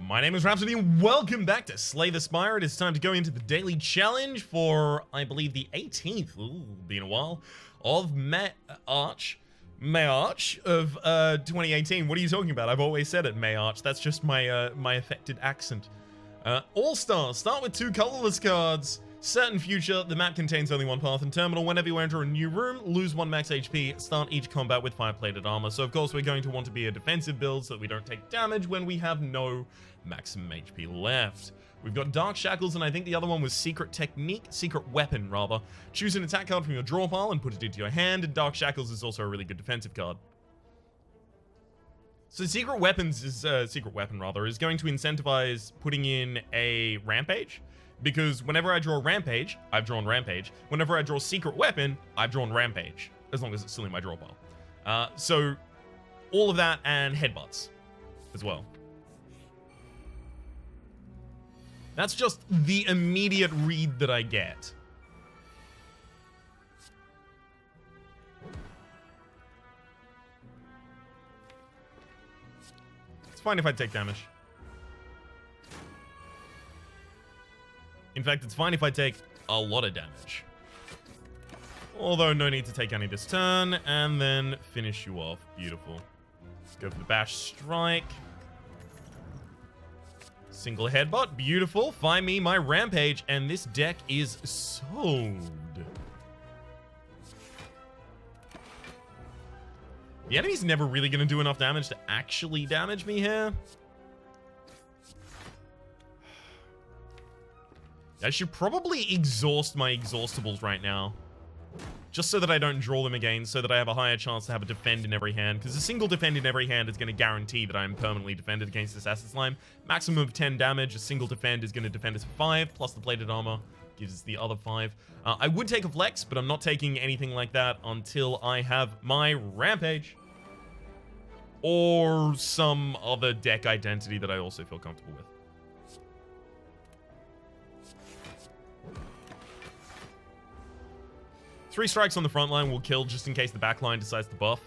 My name is Rhapsody and welcome back to Slay the Spire. It is time to go into the daily challenge for, I believe, the 18th, been a while, of March of 2018. What are you talking about? I've always said it, March. That's just my my affected accent. All-Stars. Start with 2 colorless cards. Certain future, the map contains only 1 path and terminal. Whenever you enter a new room, lose 1 max HP. Start each combat with 5-plated armor. So of course we're going to want to be a defensive build so that we don't take damage when we have no maximum HP left. We've got Dark Shackles, and I think the other one was Secret Weapon, rather. Choose an attack card from your draw pile and put it into your hand, and Dark Shackles is also a really good defensive card. So Secret Weapon, is going to incentivize putting in a Rampage. Because whenever I draw Rampage, I've drawn Rampage. Whenever I draw Secret Weapon, I've drawn Rampage. As long as it's still in my draw pile. So, all of that and Headbutts as well. That's just the immediate read that I get. It's fine if I take damage. In fact, it's fine if I take a lot of damage. Although, no need to take any this turn, and then finish you off. Beautiful. Let's go for the Bash Strike. Single Headbutt. Beautiful. Find me my Rampage, and this deck is sold. The enemy's never really going to do enough damage to actually damage me here. I should probably exhaust my exhaustibles right now. Just so that I don't draw them again, so that I have a higher chance to have a defend in every hand. Because a single defend in every hand is going to guarantee that I am permanently defended against this Acid Slime. Maximum of 10 damage, a single defend is going to defend us for 5, plus the plated armor gives us the other 5. I would take a flex, but I'm not taking anything like that until I have my Rampage. Or some other deck identity that I also feel comfortable with. Three strikes on the front line will kill just in case the back line decides to buff.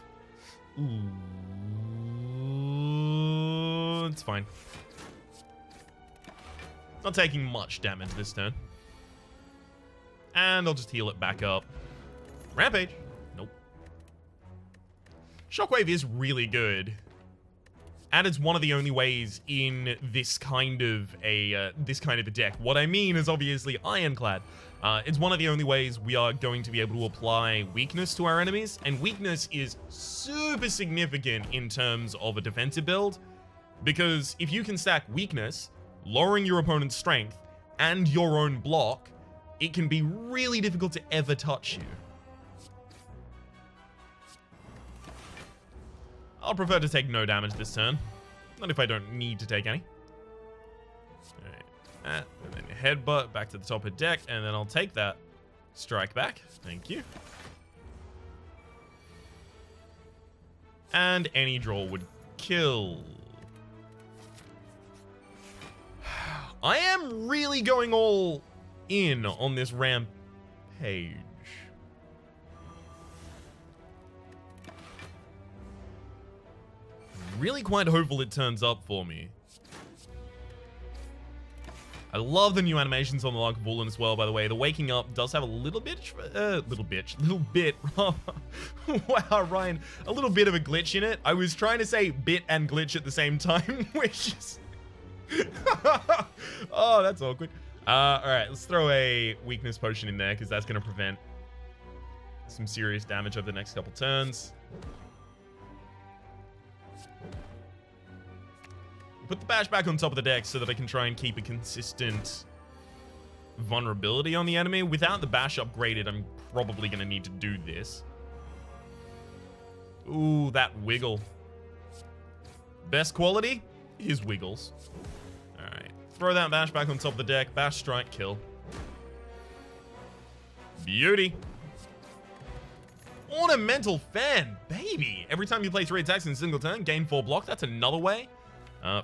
Ooh. It's fine. Not taking much damage this turn. And I'll just heal it back up. Rampage. Nope. Shockwave is really good. And it's one of the only ways in this kind of a deck. What I mean is obviously Ironclad. It's one of the only ways we are going to be able to apply weakness to our enemies, and weakness is super significant in terms of a defensive build, because if you can stack weakness, lowering your opponent's strength, and your own block, it can be really difficult to ever touch you. I'll prefer to take no damage this turn. Not if I don't need to take any. Alright. And then headbutt back to the top of the deck, and then I'll take that. Strike back. Thank you. And any draw would kill. I am really going all in on this Rampage. Really quite hopeful it turns up for me. I love the new animations on the Lark of Woolen as well, by the way. The waking up does have a little bit, wow, Ryan, a little bit of a glitch in it. I was trying to say bit and glitch at the same time, which is... oh, that's awkward. Alright, let's throw a weakness potion in there, because that's going to prevent some serious damage over the next couple turns. Put the bash back on top of the deck so that I can try and keep a consistent vulnerability on the enemy. Without the bash upgraded, I'm probably going to need to do this. Ooh, that wiggle. Best quality is wiggles. Alright. Throw that bash back on top of the deck. Bash, strike, kill. Beauty. Ornamental Fan, baby. Every time you play 3 attacks in a single turn, gain 4 block. That's another way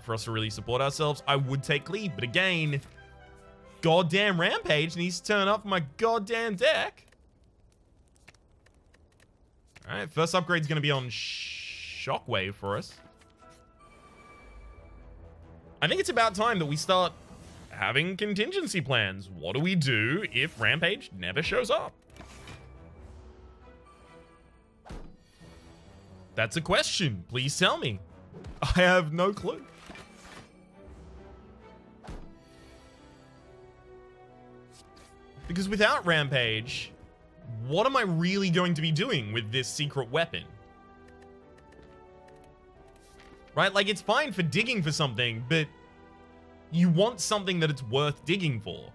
for us to really support ourselves. I would take lead, but again, goddamn Rampage needs to turn up for my goddamn deck. Alright, first upgrade's going to be on Shockwave for us. I think it's about time that we start having contingency plans. What do we do if Rampage never shows up? That's a question. Please tell me. I have no clue. Because without Rampage, what am I really going to be doing with this secret weapon? Right? Like, it's fine for digging for something, but you want something that it's worth digging for.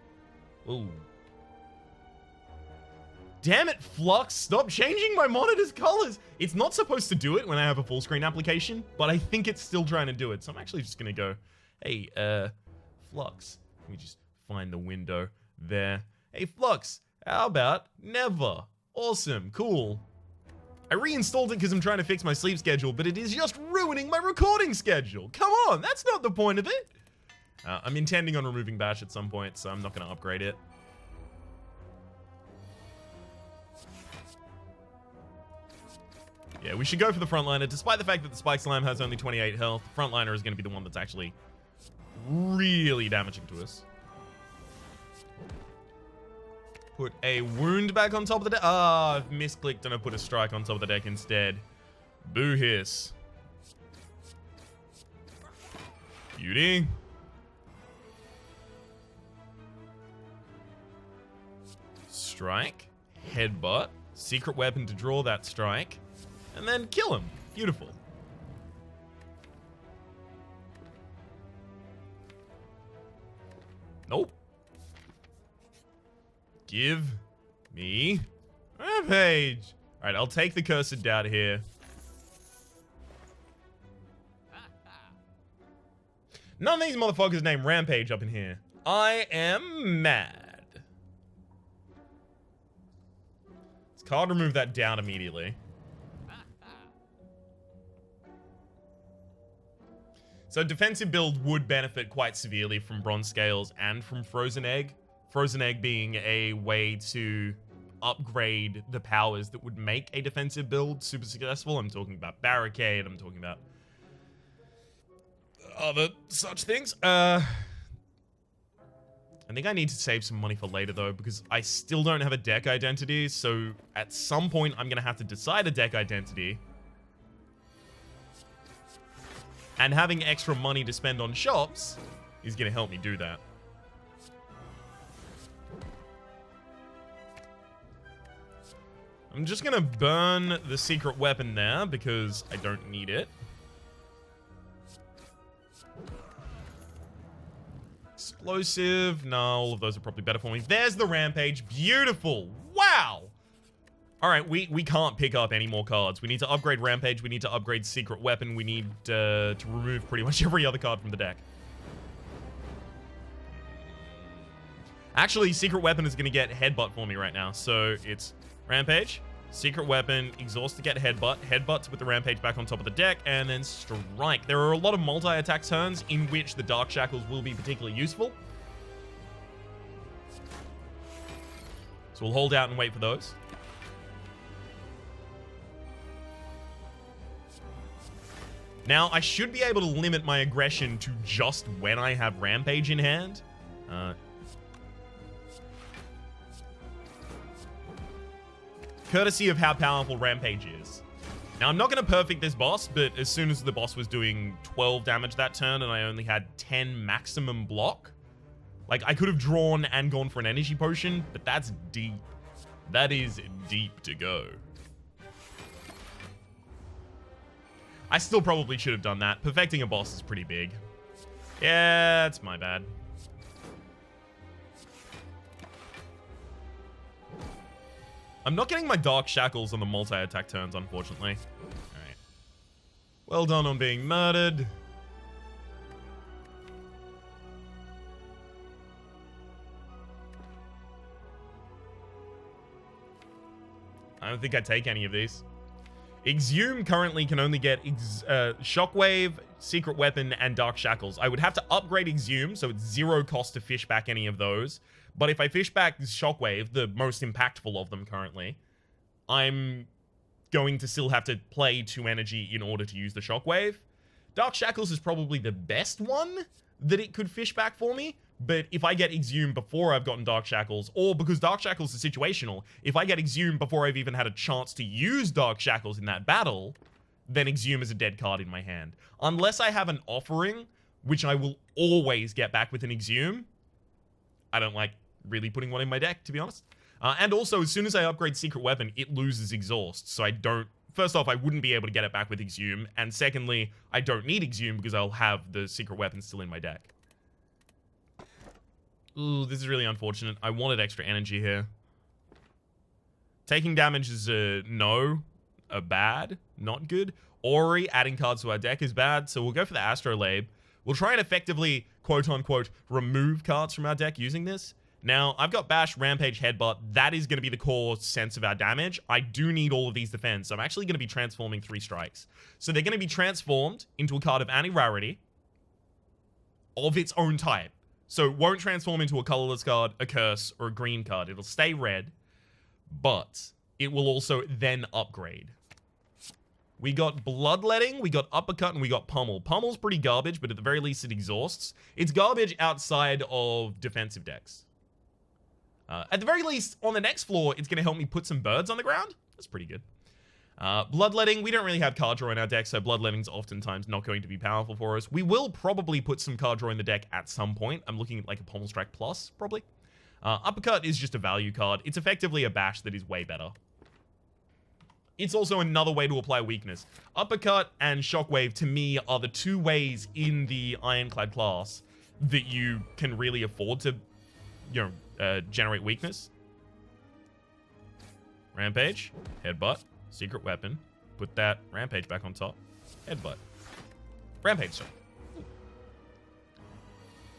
Ooh. Damn it, Flux, stop changing my monitor's colors. It's not supposed to do it when I have a full screen application, but I think it's still trying to do it. So I'm actually just gonna go, hey, Flux, let me just find the window there. Hey, Flux, how about never? Awesome, cool. I reinstalled it because I'm trying to fix my sleep schedule, but it is just ruining my recording schedule. Come on, that's not the point of it. I'm intending on removing Bash at some point, so I'm not going to upgrade it. Yeah, we should go for the frontliner. Despite the fact that the Spike Slam has only 28 health, the frontliner is going to be the one that's actually really damaging to us. Put a wound back on top of the deck. Ah, I've misclicked and I put a strike on top of the deck instead. Boo hiss. Beauty. Strike. Headbutt. Secret weapon to draw that strike. And then kill him. Beautiful. Nope. Give me Rampage. Alright, I'll take the cursed doubt here. None of these motherfuckers named Rampage up in here. I am mad. Let's card remove that down immediately. So defensive build would benefit quite severely from Bronze Scales and from Frozen Egg. Frozen Egg being a way to upgrade the powers that would make a defensive build super successful. I'm talking about Barricade, I'm talking about other such things. I think I need to save some money for later though, because I still don't have a deck identity, so at some point I'm gonna have to decide a deck identity. And having extra money to spend on shops is gonna help me do that. I'm just gonna burn the secret weapon there because I don't need it. Explosive. No, all of those are probably better for me. There's the Rampage. Beautiful. Wow. All right, we can't pick up any more cards. We need to upgrade Rampage. We need to upgrade Secret Weapon. We need to remove pretty much every other card from the deck. Actually, Secret Weapon is going to get Headbutt for me right now. So it's Rampage, Secret Weapon, Exhaust to get Headbutt, Headbutt to put the Rampage back on top of the deck, and then Strike. There are a lot of multi-attack turns in which the Dark Shackles will be particularly useful. So we'll hold out and wait for those. Now, I should be able to limit my aggression to just when I have Rampage in hand. Courtesy of how powerful Rampage is. Now, I'm not going to perfect this boss, but as soon as the boss was doing 12 damage that turn and I only had 10 maximum block, like, I could have drawn and gone for an energy potion, but that's deep. That is deep to go. I still probably should have done that. Perfecting a boss is pretty big. Yeah, it's my bad. I'm not getting my Dark Shackles on the multi-attack turns, unfortunately. Alright. Well done on being murdered. I don't think I take any of these. Exhume currently can only get Shockwave, Secret Weapon, and Dark Shackles. I would have to upgrade Exhume, so it's 0 cost to fish back any of those. But if I fish back Shockwave, the most impactful of them currently, I'm going to still have to play 2 energy in order to use the Shockwave. Dark Shackles is probably the best one, that it could fish back for me. But if I get Exhumed before I've gotten Dark Shackles, or because Dark Shackles is situational, if I get Exhumed before I've even had a chance to use Dark Shackles in that battle, then Exhume is a dead card in my hand. Unless I have an Offering, which I will always get back with an Exhume, I don't like really putting one in my deck, to be honest. And also, as soon as I upgrade Secret Weapon, it loses Exhaust, so I don't... First off, I wouldn't be able to get it back with Exhume, and secondly, I don't need Exhume because I'll have the Secret Weapon still in my deck. Ooh, this is really unfortunate. I wanted extra energy here. Taking damage is a bad, not good. Ori, adding cards to our deck is bad, so we'll go for the Astrolabe. We'll try and effectively, quote-unquote, remove cards from our deck using this. Now, I've got Bash, Rampage, Headbutt. That is going to be the core sense of our damage. I do need all of these defense, so I'm actually going to be transforming 3 strikes. So they're going to be transformed into a card of Anti-Rarity of its own type. So it won't transform into a colorless card, a curse, or a green card. It'll stay red, but it will also then upgrade. We got Bloodletting, we got Uppercut, and we got Pummel. Pummel's pretty garbage, but at the very least it exhausts. It's garbage outside of defensive decks. At the very least, on the next floor, it's going to help me put some birds on the ground. That's pretty good. Bloodletting, we don't really have card draw in our deck, so Bloodletting's oftentimes not going to be powerful for us. We will probably put some card draw in the deck at some point. I'm looking at like a Pommel Strike Plus, probably. Uppercut is just a value card. It's effectively a bash that is way better. It's also another way to apply weakness. Uppercut and Shockwave, to me, are the 2 ways in the Ironclad class that you can really afford to, generate weakness. Rampage, Headbutt, Secret Weapon. Put that Rampage back on top. Headbutt. Rampage, sorry.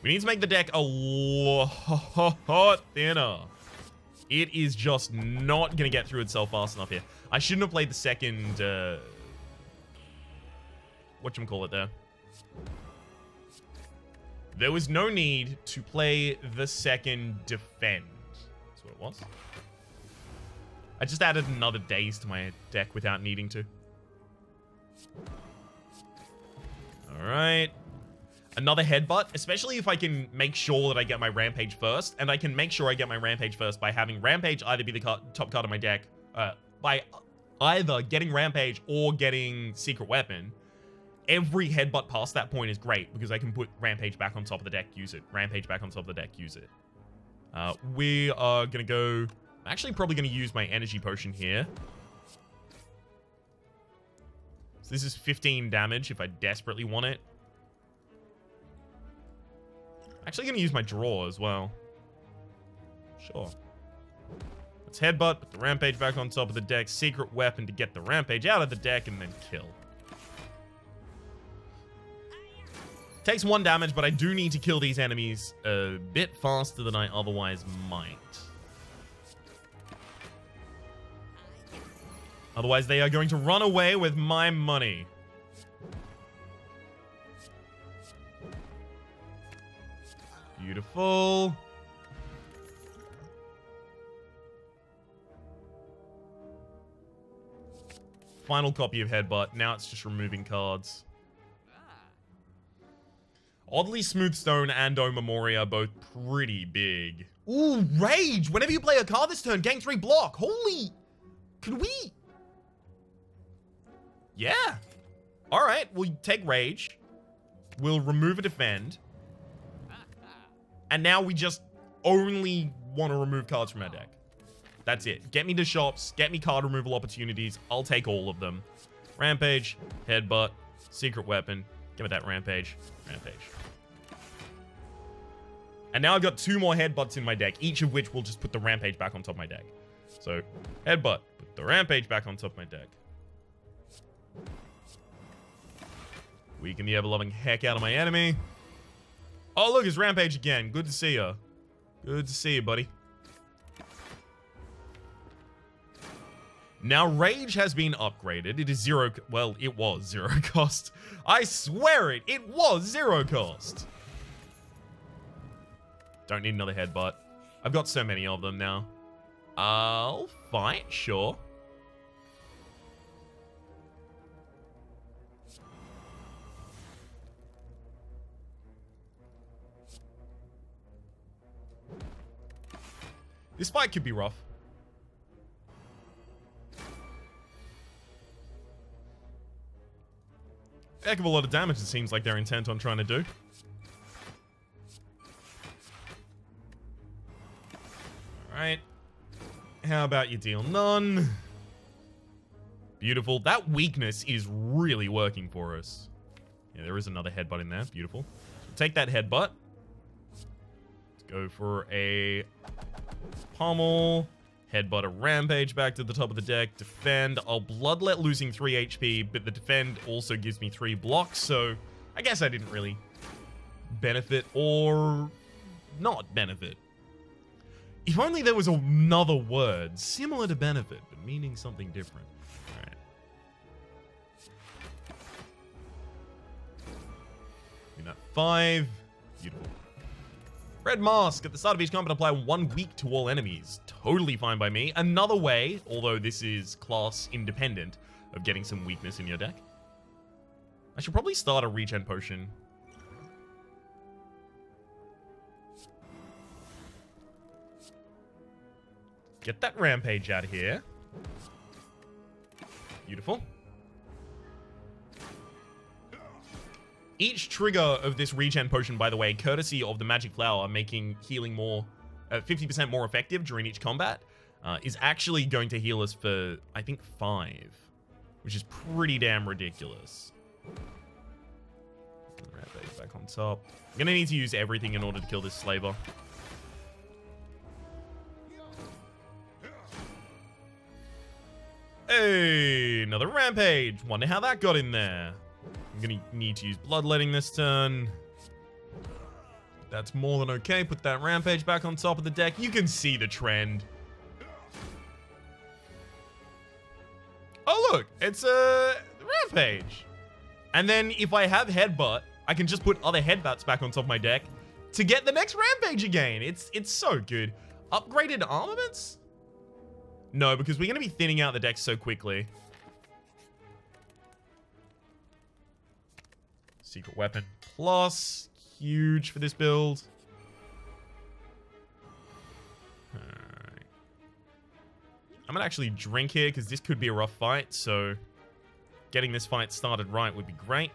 We need to make the deck a lot thinner. It is just not going to get through itself fast enough here. I shouldn't have played the second... whatchamacallit there. There was no need to play the second Defend. That's what it was. I just added another Daze to my deck without needing to. Alright. Another Headbutt, especially if I can make sure that I get my Rampage first. And I can make sure I get my Rampage first by having Rampage either be the top card of my deck. By either getting Rampage or getting Secret Weapon. Every Headbutt past that point is great because I can put Rampage back on top of the deck, use it. Rampage back on top of the deck, use it. We are going to go... I'm actually probably going to use my Energy Potion here. So this is 15 damage if I desperately want it. Actually going to use my draw as well. Sure. Let's Headbutt, put the Rampage back on top of the deck, Secret Weapon to get the Rampage out of the deck, and then kill. Takes 1 damage, but I do need to kill these enemies a bit faster than I otherwise might. Otherwise, they are going to run away with my money. Beautiful. Final copy of Headbutt. Now it's just removing cards. Oddly Smooth Stone and O Memoria are both pretty big. Ooh, Rage! Whenever you play a card this turn, gain 3 block. Holy... Could we... Yeah. Alright, we'll take Rage. We'll remove a Defend. And now we just only want to remove cards from our deck. That's it. Get me to shops. Get me card removal opportunities. I'll take all of them. Rampage. Headbutt. Secret Weapon. Give me that Rampage. Rampage. And now I've got 2 more Headbutts in my deck, each of which will just put the Rampage back on top of my deck. So, Headbutt. Put the Rampage back on top of my deck. Weaken the ever-loving heck out of my enemy. Oh, look, it's Rampage again. Good to see you. Good to see you, buddy. Now, Rage has been upgraded. It is 0... Well, it was 0 cost. I swear it. It was 0 cost. Don't need another Headbutt. I've got so many of them now. I'll fight, sure. This fight could be rough. Heck of a lot of damage it seems like they're intent on trying to do. Alright. How about you deal none? Beautiful. That weakness is really working for us. Yeah, there is another headbutt in there. Beautiful. Take that headbutt. Let's go for a pummel. Headbutt a rampage back to the top of the deck. Defend. I'll bloodlet losing 3 HP, but the defend also gives me 3 blocks, so I guess I didn't really benefit or not benefit. If only there was another word similar to benefit, but meaning something different. Alright. Give that 5. Beautiful. Red Mask. At the start of each combat, apply 1 weak to all enemies. Totally fine by me. Another way, although this is class independent, of getting some weakness in your deck. I should probably start a regen potion. Get that rampage out of here. Beautiful. Each trigger of this regen potion, by the way, courtesy of the magic flower, making healing more, 50% more effective during each combat, is actually going to heal us for, I think, 5, which is pretty damn ridiculous. Rampage back on top. I'm gonna need to use everything in order to kill this slaver. Hey, another rampage. Wonder how that got in there. I'm gonna need to use bloodletting this turn. That's more than okay. Put that rampage back on top of the deck. You can see the trend. Oh, look. It's a rampage. And then if I have headbutt, I can just put other headbutts back on top of my deck to get the next rampage again. It's so good. Upgraded armaments? No, because we're going to be thinning out the deck so quickly. Secret weapon plus. Huge for this build. Alright. I'm going to actually drink here because this could be a rough fight. So getting this fight started right would be great.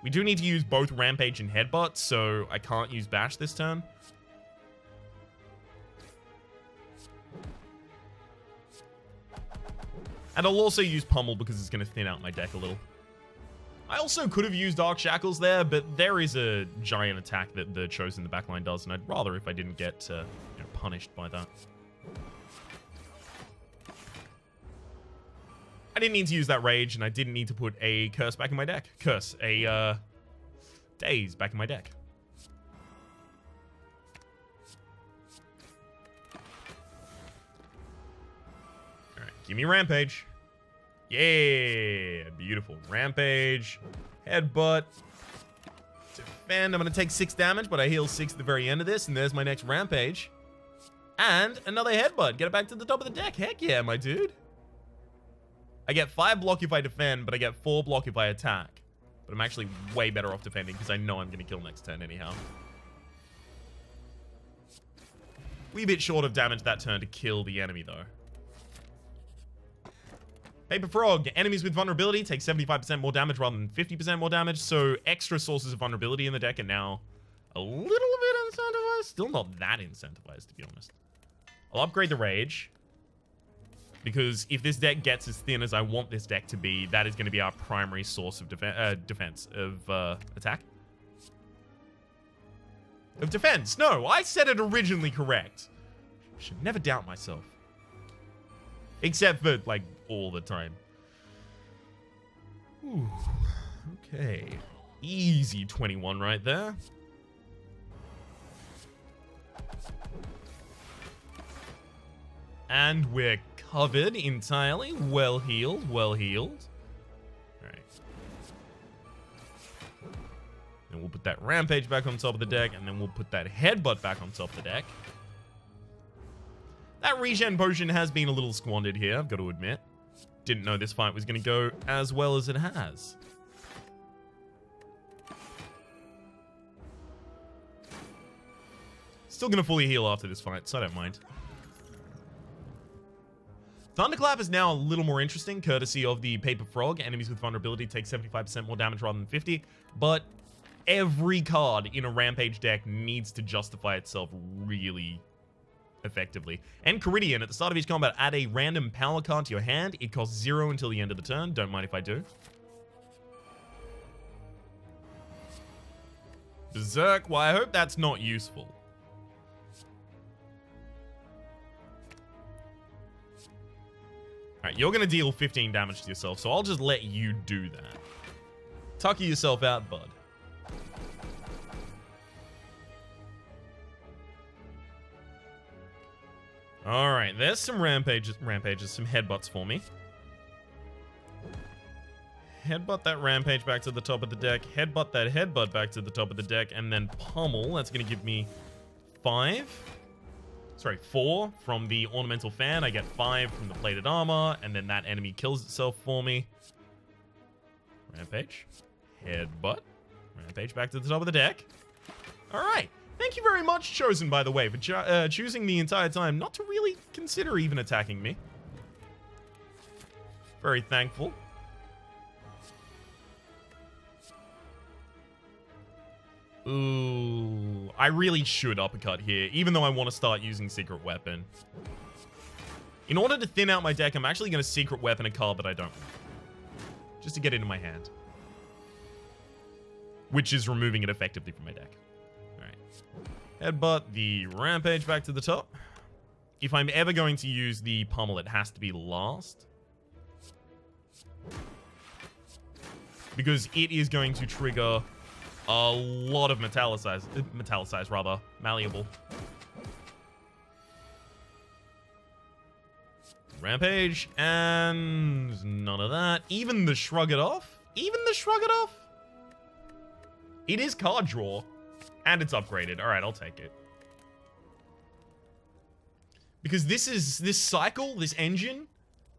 We do need to use both Rampage and Headbutt, so I can't use Bash this turn. And I'll also use Pummel because it's going to thin out my deck a little. I also could have used Dark Shackles there, but there is a giant attack that the Chosen in the backline does, and I'd rather if I didn't get punished by that. I didn't need to use that Rage, and I didn't need to put a Curse back in my deck. Daze back in my deck. Alright, give me Rampage. Yeah, beautiful. Rampage, Headbutt, Defend. I'm going to take 6 damage, but I heal 6 at the very end of this, and there's my next Rampage. And another Headbutt. Get it back to the top of the deck. Heck yeah, my dude. I get 5 block if I defend, but I get 4 block if I attack. But I'm actually way better off defending because I know I'm going to kill next turn anyhow. Wee bit short of damage that turn to kill the enemy, though. Paper Frog. Enemies with vulnerability take 75% more damage rather than 50% more damage, so extra sources of vulnerability in the deck are now a little bit incentivized. Still not that incentivized, to be honest. I'll upgrade the Rage, because if this deck gets as thin as I want this deck to be, that is going to be our primary source of defense, of attack. Of defense. No, I said it originally correct. Should never doubt myself. Except for, like, all the time. Ooh, okay. Easy 21 right there. And we're covered entirely. Well healed, well healed. Alright. Then we'll put that Rampage back on top of the deck, and then we'll put that Headbutt back on top of the deck. That regen potion has been a little squandered here, I've got to admit. Didn't know this fight was going to go as well as it has. Still gonna fully heal after this fight, so I don't mind. Thunderclap is now a little more interesting, courtesy of the Paper Frog. Enemies with vulnerability take 75% more damage rather than 50, but every card in a Rampage deck needs to justify itself really effectively. And Caridian, at the start of each combat, add a random power card to your hand. It costs 0 until the end of the turn. Don't mind if I do. Berserk, well, I hope that's not useful. Alright, you're going to deal 15 damage to yourself, so I'll just let you do that. Tucker yourself out, bud. Alright, there's some rampages, some headbutts for me. Headbutt that rampage back to the top of the deck, headbutt that headbutt back to the top of the deck, and then pummel. That's going to give me 4 from the ornamental fan. I get 5 from the plated armor, and then that enemy kills itself for me. Rampage, headbutt, rampage back to the top of the deck. Alright. Thank you very much, Chosen, by the way, for choosing the entire time not to really consider even attacking me. Very thankful. Ooh, I really should uppercut here, even though I want to start using Secret Weapon. In order to thin out my deck, I'm actually going to Secret Weapon a card that I don't want, just to get it into my hand. Which is removing it effectively from my deck. Headbutt the rampage back to the top. If I'm ever going to use the pummel, it has to be last. Because it is going to trigger a lot of malleable. Rampage, and none of that. Even the Shrug It Off? It is card draw. And it's upgraded. Alright, I'll take it. Because this cycle, this engine,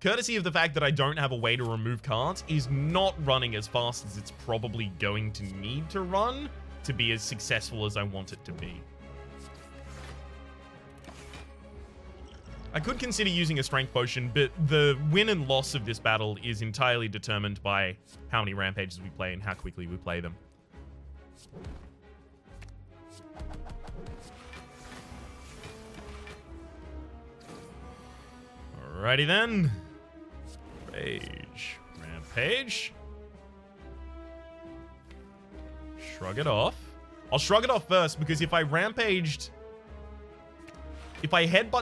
courtesy of the fact that I don't have a way to remove cards, is not running as fast as it's probably going to need to run to be as successful as I want it to be. I could consider using a strength potion, but the win and loss of this battle is entirely determined by how many rampages we play and how quickly we play them. Alrighty then. Rage. Rampage. Shrug it off. I'll shrug it off first because if I headbutt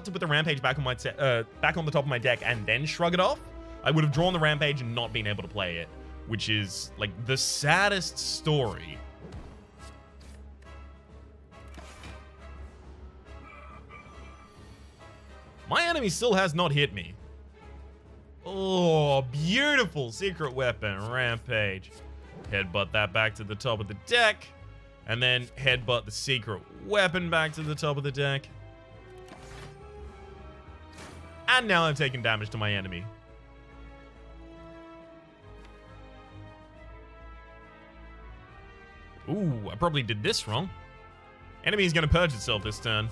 to put the rampage back on my back on the top of my deck and then shrug it off, I would have drawn the rampage and not been able to play it, which is like the saddest story. My enemy still has not hit me. Oh, beautiful Secret Weapon, Rampage. Headbutt that back to the top of the deck. And then headbutt the Secret Weapon back to the top of the deck. And now I'm taking damage to my enemy. Ooh, I probably did this wrong. Enemy is going to purge itself this turn.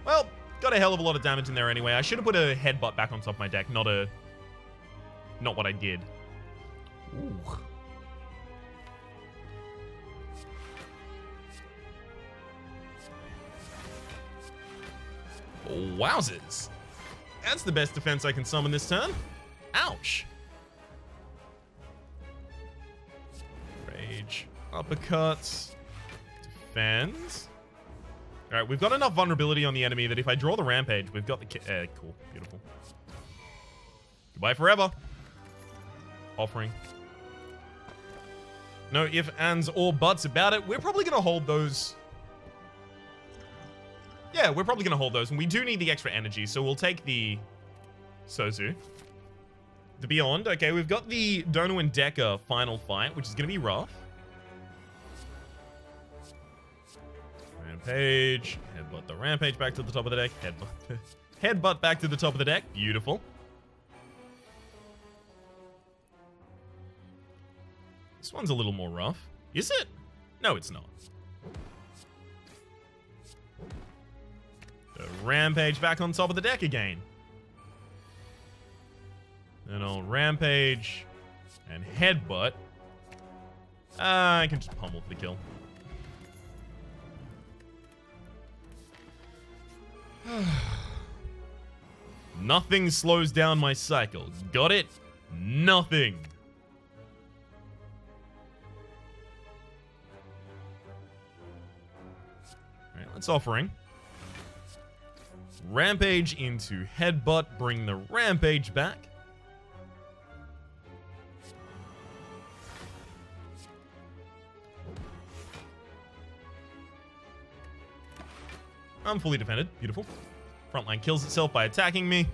Well, got a hell of a lot of damage in there anyway. I should have put a headbutt back on top of my deck, not what I did. Ooh. Wowzers. That's the best defense I can summon this turn. Ouch. Rage. Uppercuts. Defends. Alright, we've got enough vulnerability on the enemy that if I draw the rampage, we've got the cool. Beautiful. Goodbye forever. Offering. No ifs, ands, or buts about it. We're probably going to hold those. Yeah, we're probably going to hold those. And we do need the extra energy, so we'll take the Sozu. The Beyond. Okay, we've got the Dono and Decker final fight, which is going to be rough. Rampage. Headbutt the rampage back to the top of the deck. Headbutt back to the top of the deck. Beautiful. This one's a little more rough. Is it? No, it's not. Rampage back on top of the deck again. Then I'll Rampage and Headbutt. I can just pummel for the kill. Nothing slows down my cycle. Got it? Nothing. Alright, let's Offering. Rampage into Headbutt. Bring the Rampage back. I'm fully defended. Beautiful. Frontline kills itself by attacking me.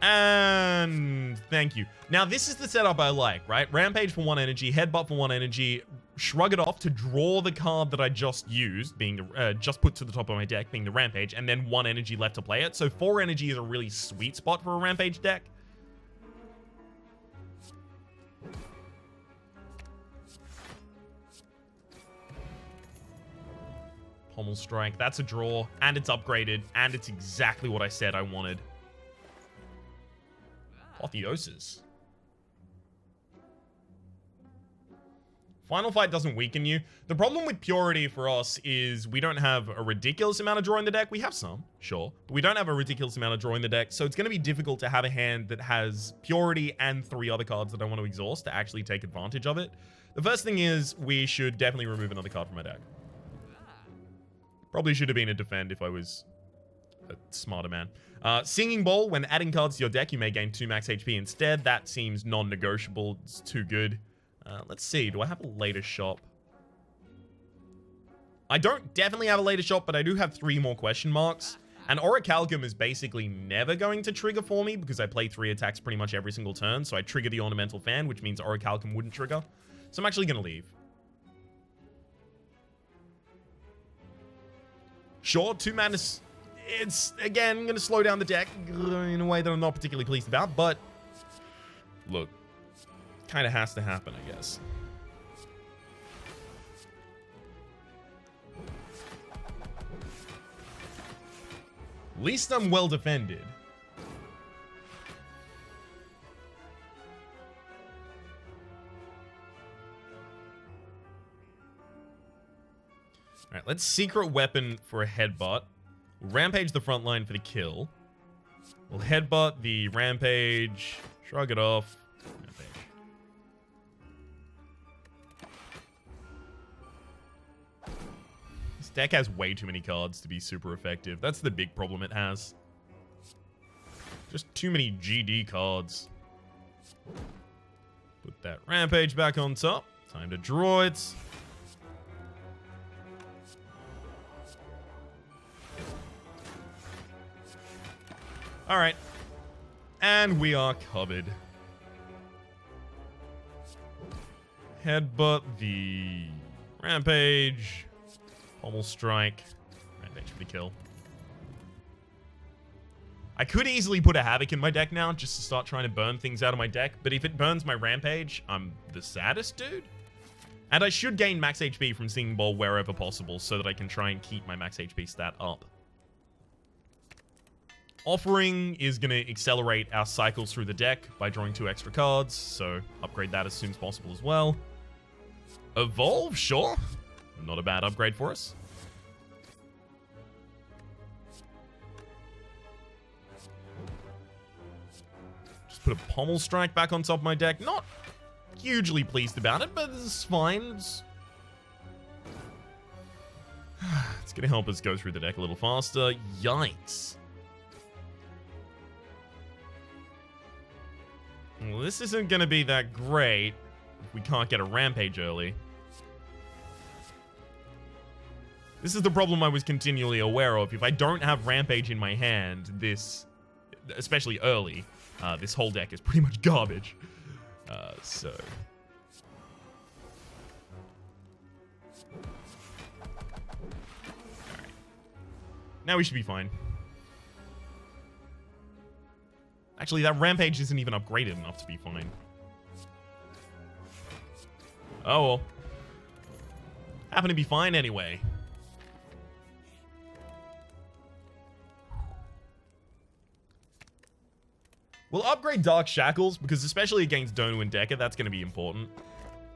And thank you. Now, this is the setup I like, right? Rampage for 1 energy, Headbutt for 1 energy, Shrug it off to draw the card that I just used, being the, just put to the top of my deck, being the Rampage, and then 1 energy left to play it. So 4 energy is a really sweet spot for a Rampage deck. Pommel Strike, that's a draw, and it's upgraded, and it's exactly what I said I wanted. Apotheosis. Final Fight doesn't weaken you. The problem with Purity for us is we don't have a ridiculous amount of draw in the deck. We have some, sure, but we don't have a ridiculous amount of draw in the deck, so it's going to be difficult to have a hand that has Purity and 3 other cards that I want to exhaust to actually take advantage of it. The first thing is we should definitely remove another card from my deck. Probably should have been a Defend if I was a smarter man. Singing Bowl, when adding cards to your deck, you may gain 2 max HP instead. That seems non-negotiable. It's too good. Let's see. Do I have a later shop? I don't definitely have a later shop, but I do have 3 more question marks. And Orichalcum is basically never going to trigger for me because I play 3 attacks pretty much every single turn. So I trigger the Ornamental Fan, which means Orichalcum wouldn't trigger. So I'm actually going to leave. Sure, 2 madness. It's, again, going to slow down the deck in a way that I'm not particularly pleased about, but look, kind of has to happen, I guess. At least I'm well defended. Alright, let's Secret Weapon for a Headbutt. We'll Rampage the front line for the kill. We'll Headbutt the Rampage. Shrug it off. Rampage. This deck has way too many cards to be super effective. That's the big problem it has. Just too many GD cards. Put that Rampage back on top. Time to draw it. Alright. And we are covered. Headbutt the Rampage. Pommel Strike. Rampage for the kill. I could easily put a Havoc in my deck now just to start trying to burn things out of my deck, but if it burns my Rampage, I'm the saddest dude. And I should gain max HP from Singing Bowl wherever possible so that I can try and keep my max HP stat up. Offering is going to accelerate our cycles through the deck by drawing 2 extra cards, so upgrade that as soon as possible as well. Evolve, sure. Not a bad upgrade for us. Just put a Pommel Strike back on top of my deck. Not hugely pleased about it, but it's fine. It's going to help us go through the deck a little faster. Yikes. Well, this isn't going to be that great if we can't get a Rampage early. This is the problem I was continually aware of. If I don't have Rampage in my hand, this, especially early, this whole deck is pretty much garbage. So... Alright. Now we should be fine. Actually, that Rampage isn't even upgraded enough to be fine. Oh well. Happen to be fine anyway. We'll upgrade Dark Shackles, because especially against Donu and Decker, that's going to be important.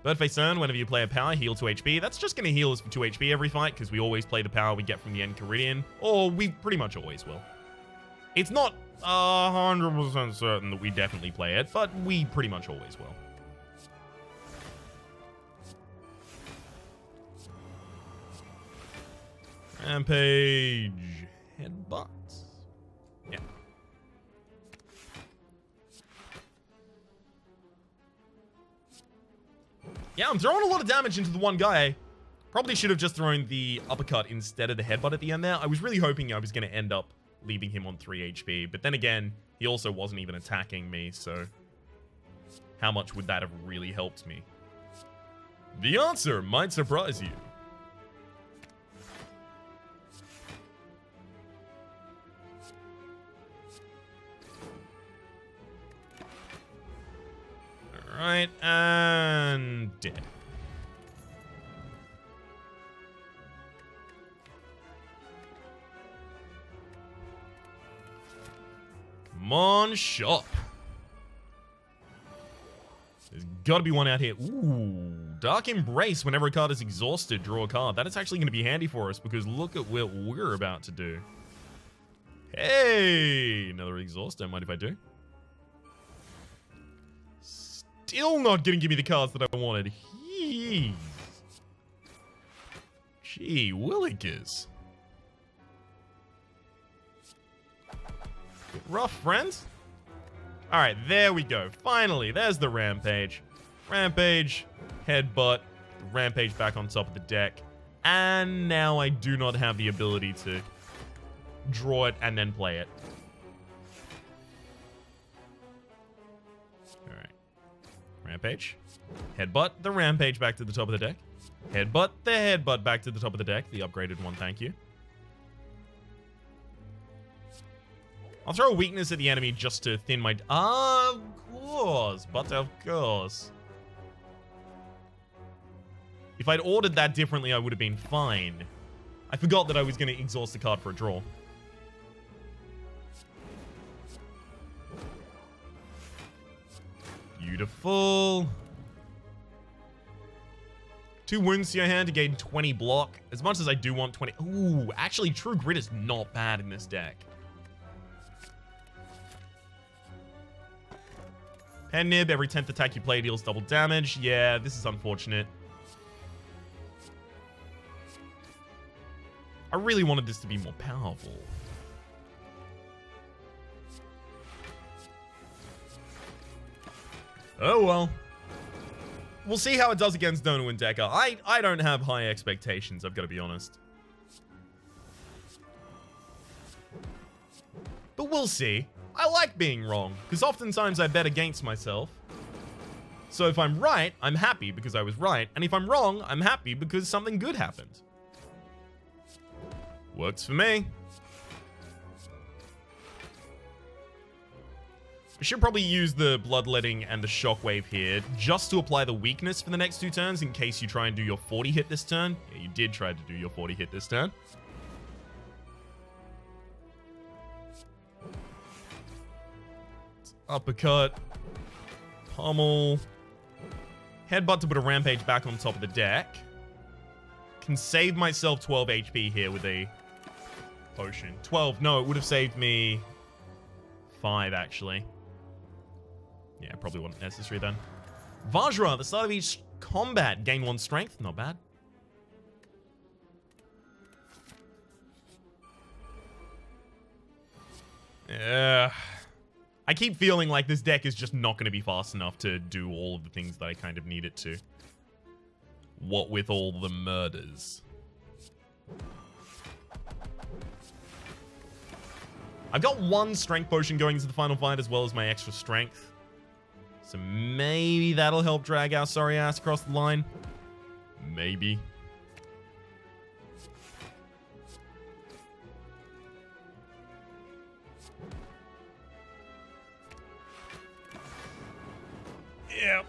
Birdface Urn, whenever you play a power, heal 2 HP. That's just going to heal us for 2 HP every fight, because we always play the power we get from the End Caridian. Or we pretty much always will. It's not 100% certain that we definitely play it, but we pretty much always will. Rampage. Headbutt. Yeah. Yeah, I'm throwing a lot of damage into the one guy. Probably should have just thrown the uppercut instead of the headbutt at the end there. I was really hoping I was going to end up leaving him on 3 HP. But then again, he also wasn't even attacking me, so how much would that have really helped me? The answer might surprise you. Alright, and dead. Come on, shop. There's got to be one out here. Ooh, Dark Embrace. Whenever a card is exhausted, draw a card. That is actually going to be handy for us because look at what we're about to do. Hey, another exhaust. Don't mind if I do. Still not going to give me the cards that I wanted. Gee willikers. Rough, friends. Alright, there we go. Finally, there's the Rampage. Rampage, headbutt, Rampage back on top of the deck. And now I do not have the ability to draw it and then play it. Alright. Rampage. Headbutt, the Rampage back to the top of the deck. Headbutt, the headbutt back to the top of the deck. The upgraded one, thank you. I'll throw a weakness at the enemy just to thin my... of course. But of course. If I'd ordered that differently, I would have been fine. I forgot that I was going to exhaust the card for a draw. Beautiful. 2 wounds to your hand to gain 20 block. As much as I do want 20... Ooh, actually, True Grit is not bad in this deck. Pen Nib, every 10th attack you play deals double damage. Yeah, this is unfortunate. I really wanted this to be more powerful. Oh well. We'll see how it does against Donu and Decker. I don't have high expectations, I've got to be honest. But we'll see. I like being wrong, because oftentimes I bet against myself. So if I'm right, I'm happy because I was right, and if I'm wrong, I'm happy because something good happened. Works for me. I should probably use the Bloodletting and the Shockwave here just to apply the weakness for the next 2 turns in case you try and do your 40 hit this turn. Yeah, you did try to do your 40 hit this turn. Uppercut. Pummel. Headbutt to put a Rampage back on top of the deck. Can save myself 12 HP here with a potion. 12. No, it would have saved me 5, actually. Yeah, probably wasn't necessary then. Vajra, at the start of each combat, gain 1 strength. Not bad. Yeah. I keep feeling like this deck is just not going to be fast enough to do all of the things that I kind of need it to. What with all the murders. I've got 1 strength potion going into the final fight as well as my extra strength. So maybe that'll help drag our sorry ass across the line. Maybe. Yep.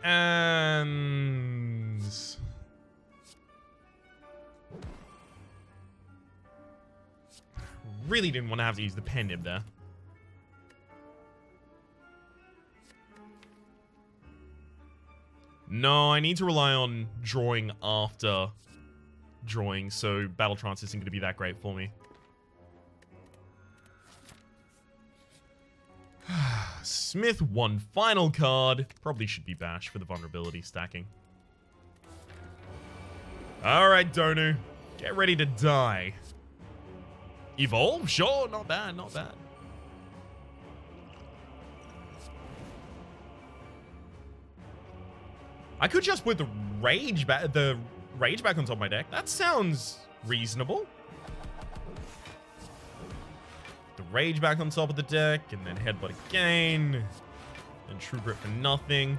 And really didn't want to have to use the pen nib there. No, I need to rely on drawing after drawing, so Battle Trance isn't going to be that great for me. Smith, one final card. Probably should be Bash for the vulnerability stacking. Alright, Donu. Get ready to die. Evolve? Sure, not bad, not bad. I could just put the rage back on top of my deck. That sounds reasonable. The rage back on top of the deck, and then headbutt again. And true grip for nothing.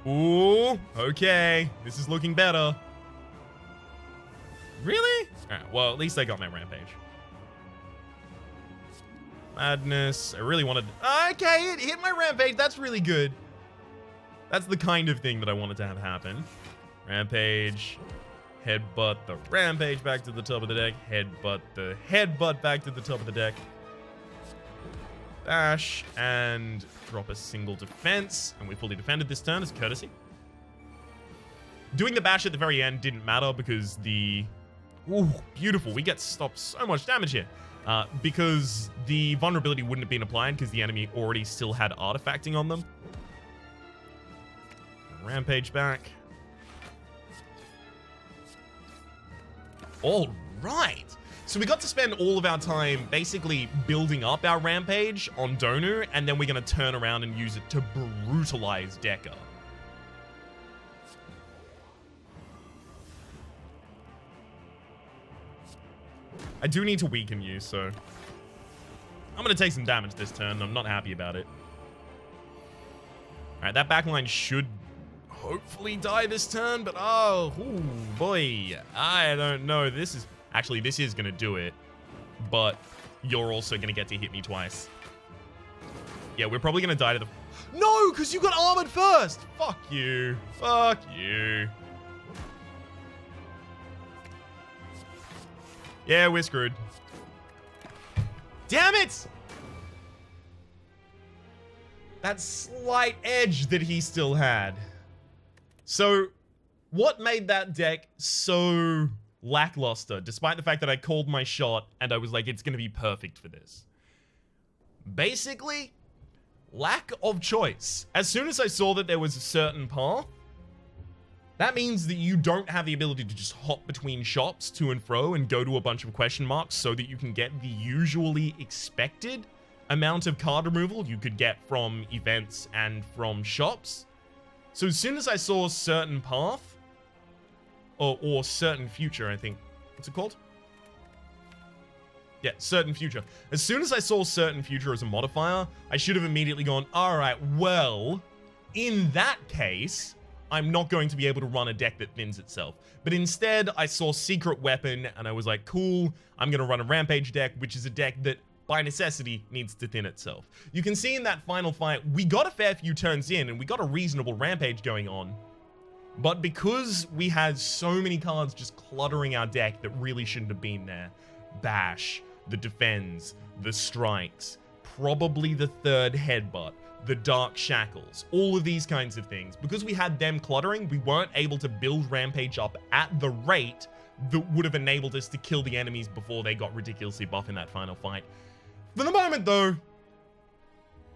Ooh, okay. This is looking better. Really? Alright, well, at least I got my Rampage. Madness. I really wanted... Okay, it hit my Rampage. That's really good. That's the kind of thing that I wanted to have happen. Rampage. Headbutt the Rampage back to the top of the deck. Headbutt the Headbutt back to the top of the deck. Bash. And drop a single defense. And we fully defended this turn as courtesy. Doing the bash at the very end didn't matter because the... Ooh, beautiful. We get stopped so much damage here. Because the vulnerability wouldn't have been applied because the enemy already still had artifacting on them. Rampage back. All right. So we got to spend all of our time basically building up our Rampage on Donu, and then we're going to turn around and use it to brutalize Deca. I do need to weaken you, so I'm going to take some damage this turn. I'm not happy about it. All right, that backline should hopefully die this turn, but oh, ooh, boy, I don't know. This is actually, this is going to do it, but you're also going to get to hit me twice. Yeah, we're probably going to die to the... No, because you got armored first. Fuck you. Fuck you. Yeah, we're screwed. Damn it! That slight edge that he still had. So, what made that deck so lackluster, despite the fact that I called my shot and I was like, it's going to be perfect for this? Basically, lack of choice. As soon as I saw that there was a certain path, that means that you don't have the ability to just hop between shops to and fro and go to a bunch of question marks so that you can get the usually expected amount of card removal you could get from events and from shops. So as soon as I saw certain path, or certain future, I think, what's it called? Yeah, certain future. As soon as I saw certain future as a modifier, I should have immediately gone, all right, well, in that case, I'm not going to be able to run a deck that thins itself. But instead, I saw Secret Weapon, and I was like, cool, I'm going to run a Rampage deck, which is a deck that, by necessity, needs to thin itself. You can see in that final fight, we got a fair few turns in, and we got a reasonable Rampage going on. But because we had so many cards just cluttering our deck that really shouldn't have been there, Bash, the Defends, the Strikes, probably the third Headbutt, the Dark Shackles, all of these kinds of things. Because we had them cluttering, we weren't able to build Rampage up at the rate that would have enabled us to kill the enemies before they got ridiculously buff in that final fight. For the moment, though,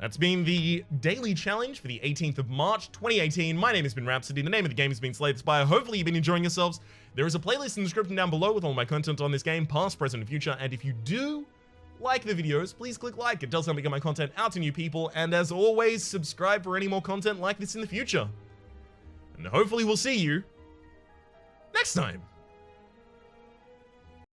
that's been the daily challenge for the 18th of March, 2018. My name has been Rhapsody. The name of the game has been Slay the Spire. Hopefully you've been enjoying yourselves. There is a playlist in the description down below with all my content on this game, past, present, and future. And if you do like the videos, please click like. It does help me get my content out to new people. And as always, subscribe for any more content like this in the future. And hopefully we'll see you next time.